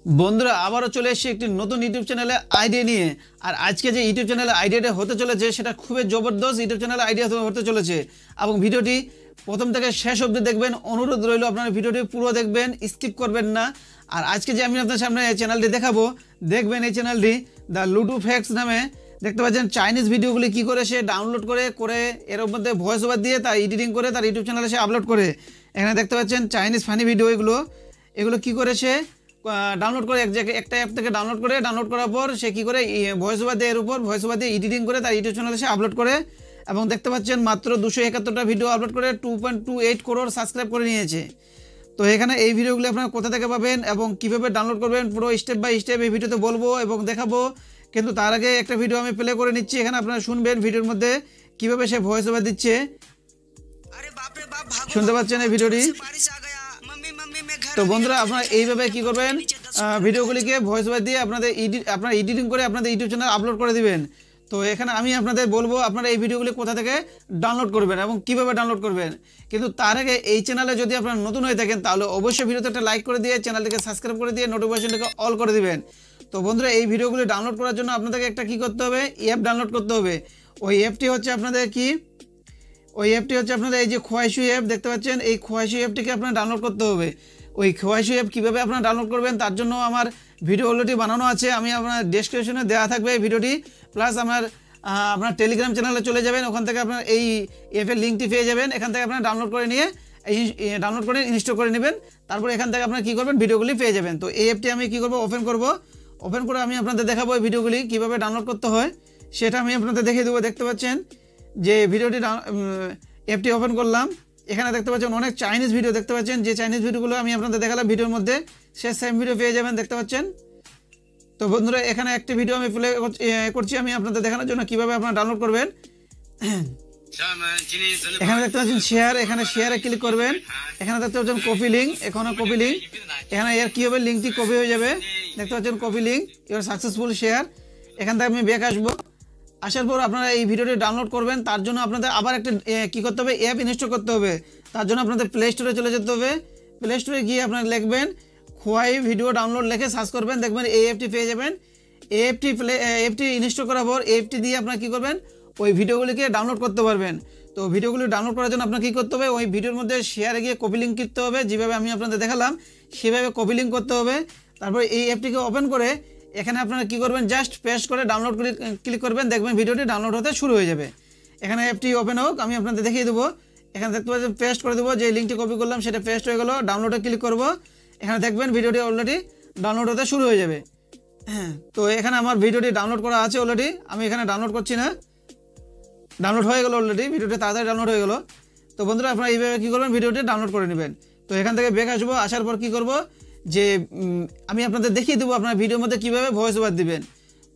বন্ধুরা আবারও চলে এসেছি একটি নতুন ইউটিউব চ্যানেলে আইডিয়া নিয়ে। আর আজকে যে ইউটিউব চ্যানেলে আইডিয়াটা হতে চলেছে সেটা খুবই জবরদস্ত ইউটিউব চ্যানেলে আইডিয়া হতে চলেছে, এবং ভিডিওটি প্রথম থেকে শেষ অবধি দেখবেন। অনুরোধ রইল আপনারা ভিডিওটি পুরো দেখবেন, স্কিপ করবেন না। আর আজকে যে আমি আপনার সামনে এই চ্যানেলটি দেখাবো, দেখবেন এই চ্যানেলটি দ্য লুডু ফ্যাক্টস নামে। দেখতে পাচ্ছেন চাইনিজ ভিডিওগুলি কী করে সে ডাউনলোড করে এর মধ্যে ভয়েস ওভার দিয়ে তার এডিটিং করে তার ইউটিউব চ্যানেলে সে আপলোড করে। এখানে দেখতে পাচ্ছেন চাইনিজ ফানি ভিডিও, এগুলো কী করে সে ডাউনলোড করে এক জায়গায় একটা অ্যাপ থেকে ডাউনলোড করার পর সে কী করে ভয়েস ওভার দিয়ে এর উপর ভয়েস ওভার দিয়ে এডিটিং করে তার ইউটিউব চ্যানেলে সে আপলোড করে। এবং দেখতে পাচ্ছেন মাত্র 271টা ভিডিও আপলোড করে 2.28 করোড় সাবস্ক্রাইব করে নিয়েছে। তো এখানে এই ভিডিওগুলি আপনারা কোথা থেকে পাবেন এবং কীভাবে ডাউনলোড করবেন পুরো স্টেপ বাই স্টেপ এই ভিডিওতে বলবো এবং দেখাবো। কিন্তু তার আগে একটা ভিডিও আমি প্লে করে নিচ্ছি, এখানে আপনারা শুনবেন ভিডিওর মধ্যে কীভাবে সে ভয়েস ওভার দিচ্ছে। শুনতে পাচ্ছেন এই ভিডিওটি। তো বন্ধুরা আপনারা এইভাবে কী করবেন, ভিডিওগুলিকে ভয়েস ওভার দিয়ে আপনারা এডিটিং করে আপনাদের ইউটিউব চ্যানেল আপলোড করে দিবেন। তো এখানে আমি আপনাদের বলবো আপনারা এই ভিডিওগুলি কোথা থেকে ডাউনলোড করবেন এবং কীভাবে ডাউনলোড করবেন। কিন্তু তার আগে এই চ্যানেলে যদি আপনারা নতুন হয়ে থাকেন তাহলে অবশ্যই ভিডিওতে একটা লাইক করে দিয়ে চ্যানেলটিকে সাবস্ক্রাইব করে দিয়ে নোটিফিকেশনটাকে অল করে দিবেন। তো বন্ধুরা এই ভিডিওগুলি ডাউনলোড করার জন্য আপনাদেরকে একটা কী করতে হবে, অ্যাপ ডাউনলোড করতে হবে। ওই অ্যাপটি হচ্ছে আপনাদের এই যে খোয়াইশু অ্যাপ দেখতে পাচ্ছেন, এই খোয়াইশু অ্যাপটিকে আপনারা ডাউনলোড করতে হবে। ওই খোয়াইশু অ্যাপ কীভাবে আপনারা ডাউনলোড করবেন তার জন্য আমার ভিডিও অলরেডি বানানো আছে, আমি আপনার ডেসক্রিপশনে দেওয়া থাকবে এই ভিডিওটি। প্লাস আপনার টেলিগ্রাম চ্যানেলে চলে যাবেন, ওখান থেকে আপনার এই অ্যাপের লিঙ্কটি পেয়ে যাবেন। এখান থেকে আপনারা ডাউনলোড করে ইনস্টল করে নেবেন। তারপর এখান থেকে আপনারা কী করবেন, ভিডিওগুলি পেয়ে যাবেন। তো এই অ্যাপটি আমি কী করবো, ওপেন করে আমি আপনাদের দেখাবো এই ভিডিওগুলি কীভাবে ডাউনলোড করতে হয়, সেটা আমি আপনাদের দেখিয়ে দেবো। দেখতে পাচ্ছেন যে ভিডিওটি অ্যাপটি ওপেন করলাম, এখানে দেখতে পাচ্ছেন অনেক চাইনিজ ভিডিও দেখতে পাচ্ছেন। যে চাইনিজ ভিডিওগুলো আমি আপনাদের দেখালাম ভিডিওর মধ্যে সে সেম ভিডিও পেয়ে যাবেন, দেখতে পাচ্ছেন। তো বন্ধুরা এখানে একটি ভিডিও আমি প্লে করছি আমি আপনাদের দেখানোর জন্য কীভাবে আপনারা ডাউনলোড করবেন। এখানে দেখতে পাচ্ছেন শেয়ার, এখানে শেয়ারে ক্লিক করবেন। এখানে দেখতে পাচ্ছেন কপি লিঙ্ক, এখানে এর কী হবে, লিঙ্কটি কপি হয়ে যাবে। দেখতে পাচ্ছেন copy link, your successful share. এখান থেকে আমি ব্যাক আসবো, আসার পর আপনারা এই ভিডিওটি ডাউনলোড করবেন। তার জন্য আপনাদের আবার একটা কী করতে হবে, অ্যাপ ইনস্টল করতে হবে। তার জন্য আপনাদের প্লে স্টোরে চলে যেতে হবে। প্লে স্টোরে গিয়ে আপনারা লিখবেন খোয়াই ভিডিও ডাউনলোড, লিখে সার্চ করবেন, দেখবেন এই অ্যাপটি পেয়ে যাবেন। অ্যাপটি ইনস্টল করার পর অ্যাপটি দিয়ে আপনারা কী করবেন, ওই ভিডিওগুলিকে ডাউনলোড করতে পারবেন। তো ভিডিওগুলি ডাউনলোড করার জন্য আপনার কী করতে হবে, ওই ভিডিওর মধ্যে শেয়ারে গিয়ে কপি লিঙ্ক করতে হবে, যেভাবে আমি আপনাদের দেখালাম সেভাবে কপি লিঙ্ক করতে হবে। তারপর এই অ্যাপটিকে ওপেন করে এখানে আপনারা কী করবেন, জাস্ট পেস্ট করে ডাউনলোড করে ক্লিক করবেন, দেখবেন ভিডিওটি ডাউনলোড হতে শুরু হয়ে যাবে। এখানে অ্যাপটি ওপেন হোক, আমি আপনাদের দেখিয়ে দেবো। এখানে দেখতে পাচ্ছেন পেস্ট করে দেবো, যে লিঙ্কটি কপি করলাম সেটা পেস্ট হয়ে গেলো। ডাউনলোডে ক্লিক করব, এখানে দেখবেন ভিডিওটি অলরেডি ডাউনলোড হতে শুরু হয়ে যাবে। তো এখানে আমার ভিডিওটি ডাউনলোড করা আছে অলরেডি, আমি এখানে ডাউনলোড করছি না, ডাউনলোড হয়ে গেলো অলরেডি, ভিডিওটি তাড়াতাড়ি ডাউনলোড হয়ে গেলো। তো বন্ধুরা আপনারা এইভাবে কী করবেন, ভিডিওটি ডাউনলোড করে নেবেন। তো এখান থেকে ব্যাক আসবো, আসার পর কী করব, যে আমি আপনাদের দেখিয়ে দেবো আপনার ভিডিওর মধ্যে কীভাবে ভয়েস ওভার দিবেন।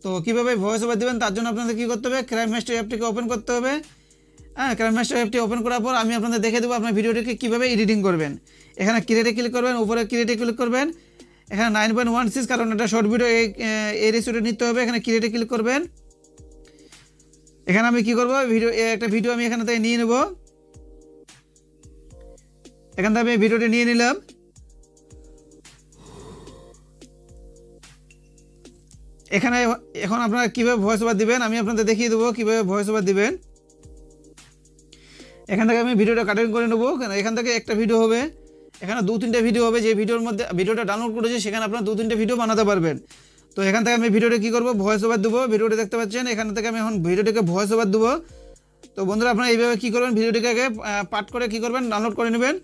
তো কীভাবে ভয়েস ওভার দিবেন তার জন্য আপনাদের কী করতে হবে, ক্রাইম মাস্টার অ্যাপটিকে ওপেন করতে হবে। ক্রাইম মাস্টার অ্যাপটি ওপেন করার পর আমি আপনাদের দেখিয়ে দেবো আপনার ভিডিওটিকে কীভাবে এডিটিং করবেন। এখানে ক্রিয়েটে ক্লিক করবেন, উপরে ক্রিয়েটে ক্লিক করবেন। এখানে 9.16 কারণ এটা শর্ট ভিডিও, এই রেসিওটা নিতে হবে। এখানে ক্রিয়েটে ক্লিক করবেন। এখানে আমি কী করবো, একটা ভিডিও আমি এখান থেকে নিয়ে নেব। এখান থেকে আমি ভিডিওটি নিয়ে নিলাম। এখানে এখন আপনারা কীভাবে ভয়েস ওভার দিবেন আমি আপনাদের দেখিয়ে দেবো কীভাবে ভয়েস ওভার দিবেন। এখান থেকে আমি ভিডিওটা কাটিং করে নেবো। এখান থেকে একটা ভিডিও হবে, এখানে 2-3টে ভিডিও হবে। যে ভিডিওর মধ্যে ভিডিওটা ডাউনলোড করেছি সেখানে আপনারা 2-3টে ভিডিও বানাতে পারবেন। তো এখান থেকে আমি ভিডিওটা কী করবো, ভয়েস ওভার দেবো। ভিডিওটি দেখতে পাচ্ছেন, এখান থেকে আমি এখন ভিডিওটিকে ভয়েস ওভার দেবো। তো বন্ধুরা আপনারা এইভাবে কী করবেন, ভিডিওটিকে আগে পার্ট করে কী করবেন, ডাউনলোড করে নেবেন,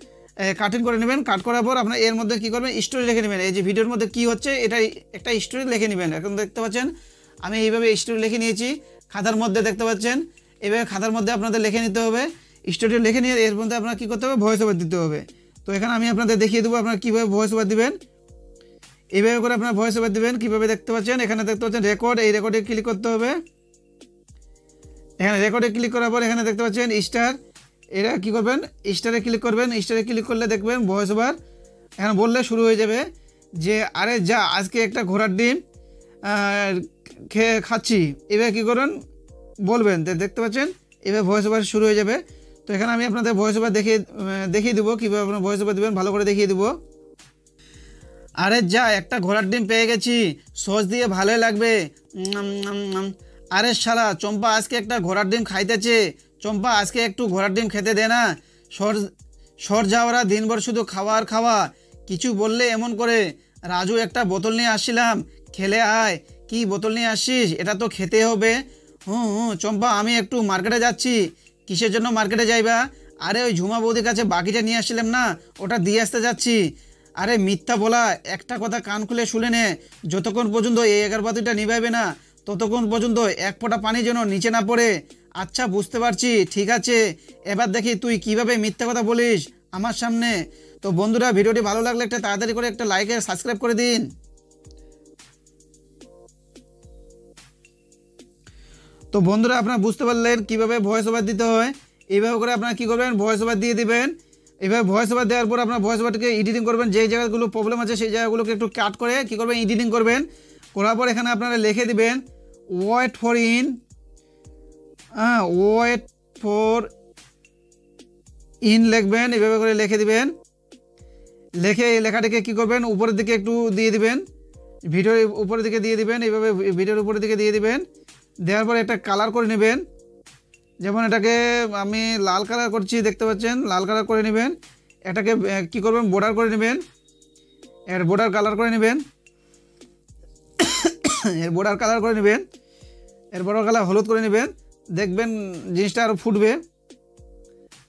কাটিং করে নেবেন। কাট করার পর আপনার এর মধ্যে কী করবেন, স্টোরি লিখে নেবেন। এই যে ভিডিওর মধ্যে কী হচ্ছে এটা একটা স্টোরি লিখে নেবেন। এখন দেখতে পাচ্ছেন আমি এইভাবে স্টোরি লিখে নিয়েছি খাতার মধ্যে, দেখতে পাচ্ছেন। এইভাবে খাতার মধ্যে আপনাদের লিখে নিতে হবে, স্টোরি লিখে নিয়ে এর মধ্যে আপনার কী করতে হবে, ভয়েস ওভার দিতে হবে। তো এখানে আমি আপনাদের দেখিয়ে দেবো আপনারা কীভাবে ভয়েস ওভার দিবেন। এইভাবে করে আপনারা ভয়েস ওভার দিবেন কীভাবে, দেখতে পাচ্ছেন। এখানে দেখতে পাচ্ছেন রেকর্ড, এই রেকর্ডে ক্লিক করতে হবে। এখানে রেকর্ডে ক্লিক করার পর এখানে দেখতে পাচ্ছেন স্টার, এটা কী করবেন, স্টারে ক্লিক করবেন। স্টারে ক্লিক করলে দেখবেন ভয়েস ওভার এখানে বললে শুরু হয়ে যাবে যে আরে যা আজকে একটা ঘোড়ার ডিম খাচ্ছি, এভাবে কী করবেন বলবেন। দেখতে পাচ্ছেন এভাবে ভয়েস ওভার শুরু হয়ে যাবে। তো এখানে আমি আপনাদের ভয়েস ওভার দেখিয়ে দেবো কীভাবে আপনার ভয়েস ওভার দেবেন, ভালো করে দেখিয়ে দেবো। আরে যা, একটা ঘোড়ার ডিম পেয়ে গেছি, সস দিয়ে ভালোই লাগবে। আরে শালা চম্পা আজকে একটা ঘোড়ার ডিম খাইতেছে। চম্পা আজকে একটু ঘোড়ার ডিম খেতে দে না। সর সর যাওয়ারা দিনভর শুধু খাওয়া আর খাওয়া, কিছু বললে এমন করে। রাজু একটা বোতল নিয়ে আসছিলাম, খেলে আয়। কি বোতল নিয়ে আসছিস? এটা তো খেতে হবে। হুম হুম চম্পা, আমি একটু মার্কেটে যাচ্ছি। কিসের জন্য মার্কেটে যাইবা? আরে ওই ঝুমা বৌদির কাছে বাকিটা নিয়ে আসছিলাম না, ওটা দিয়ে আসতে যাচ্ছি। আরে মিথ্যা বলা, একটা কথা কান খুলে শুনে নে, যতক্ষণ পর্যন্ত এই এগারবাতিটা নিভাইবে না ততক্ষণ পর্যন্ত এক ফোঁটা পানি যেন নিচে না পড়ে। আচ্ছা বুঝতে পারছি, ঠিক আছে। এবার দেখি তুই কিভাবে মিথ্যা কথা বলিস আমার সামনে। তো বন্ধুরা, ভিডিওটি ভালো লাগলে একটা তাড়াতাড়ি করে একটা লাইক আর সাবস্ক্রাইব করে দিন। তো বন্ধুরা, আপনারা বুঝতে পারলেন কিভাবে ভয়েস ওভার দিতে হয়। এইভাবে করে আপনারা কী করবেন, ভয়েস ওভার দিয়ে দিবেন। এভাবে ভয়েস ওভার দেওয়ার পর আপনার ভয়েস ওভারটাকে এডিটিং করবেন। যেই জায়গাগুলো প্রবলেম আছে সেই জায়গাগুলোকে একটু কাট করে কী করবেন, এডিটিং করবেন। করার পর এখানে আপনারা লিখে দিবেন wait for in, wait for in লিখবেন। এভাবে করে লিখে দিবেন। লিখে এই লেখাটাকে কী করবেন, উপরের দিকে একটু দিয়ে দিবেন, ভিডিওর উপরের দিকে দিয়ে দিবেন। এইভাবে ভিডিওর উপরের দিকে দিয়ে দিবেন। দেওয়ার পর একটা কালার করে নেবেন। যেমন এটাকে আমি লাল কালার করছি, দেখতে পাচ্ছেন, লাল কালার করে নেবেন। এটাকে কি করবেন, বর্ডার করে নেবেন। এর বর্ডার কালার করে নেবেন। এর বর্ডার কালার করে নেবেন। এর বর্ডার কালার হলুদ করে নেবেন। দেখবেন জিনিসটা আরও ফুটবে,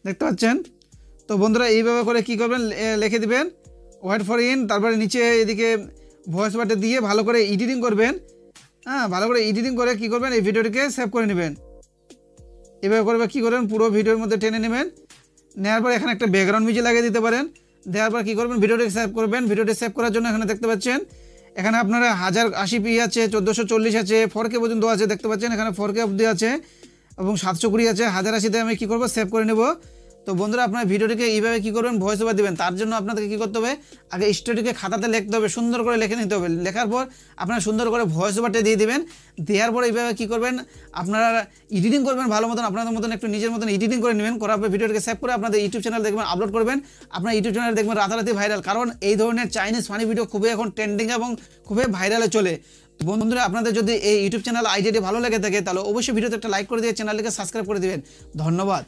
দেখতে পাচ্ছেন। তো বন্ধুরা, এইভাবে করে কি করবেন, লিখে দিবেন ওয়েট ফর ইন। তারপরে নিচে এদিকে ভয়েস ওভারটা দিয়ে ভালো করে এডিটিং করবেন। ভালো করে এডিটিং করে কি করবেন, এই ভিডিওটিকে সেভ করে নেবেন। এভাবে করবে কী করবেন, পুরো ভিডিওর মধ্যে টেনে নেবেন। নেওয়ার পর এখানে একটা ব্যাকগ্রাউন্ড মিউজিক লাগিয়ে দিতে পারেন। দেওয়ার পর কী করবেন, ভিডিওটি সেভ করবেন। ভিডিওটি সেভ করার জন্য এখানে দেখতে পাচ্ছেন, এখানে আপনারা 1080p আছে, 1440 আছে, 4K পর্যন্ত আছে, দেখতে পাচ্ছেন। এখানে 4K অবধি আছে এবং 720 আছে। 1080তে আমি কী করবো, সেভ করে নেব। তো বন্ধুরা, আপনার ভিডিওটিকে এইভাবে কী করবেন, ভয়েস ওভার দেবেন। তার জন্য আপনাদেরকে কী করতে হবে, আগে স্টোরিকে খাতাতে লিখতে হবে, সুন্দর করে লিখে নিতে হবে। লেখার পর আপনারা সুন্দর করে ভয়েস ওভারটা দিয়ে দিবেন। দেওয়ার পর এইভাবে কী করবেন, আপনারা এডিটিং করবেন ভালো মতন, আপনাদের মতন একটু নিজের মতন এডিটিং করে নেবেন। করার পর ভিডিওটিকে সেভ করে আপনাদের ইউটিউব চ্যানেল দেখবেন, আপলোড করবেন। আপনার ইউটিউব চ্যানেল দেখবেন রাতারাতি ভাইরাল, কারণ এই ধরনের চাইনিজ ফানি ভিডিও খুবই এখন ট্রেন্ডিং এবং খুবই ভাইরালে চলে। বন্ধুরা, আপনাদের যদি এই ইউটিউব চ্যানেল আইডিয়াটি ভালো লেগে থাকে তাহলে অবশ্যই ভিডিওতে একটা লাইক করে দিয়ে চ্যানেলটিকে সাবস্ক্রাইব করে দিবেন। ধন্যবাদ।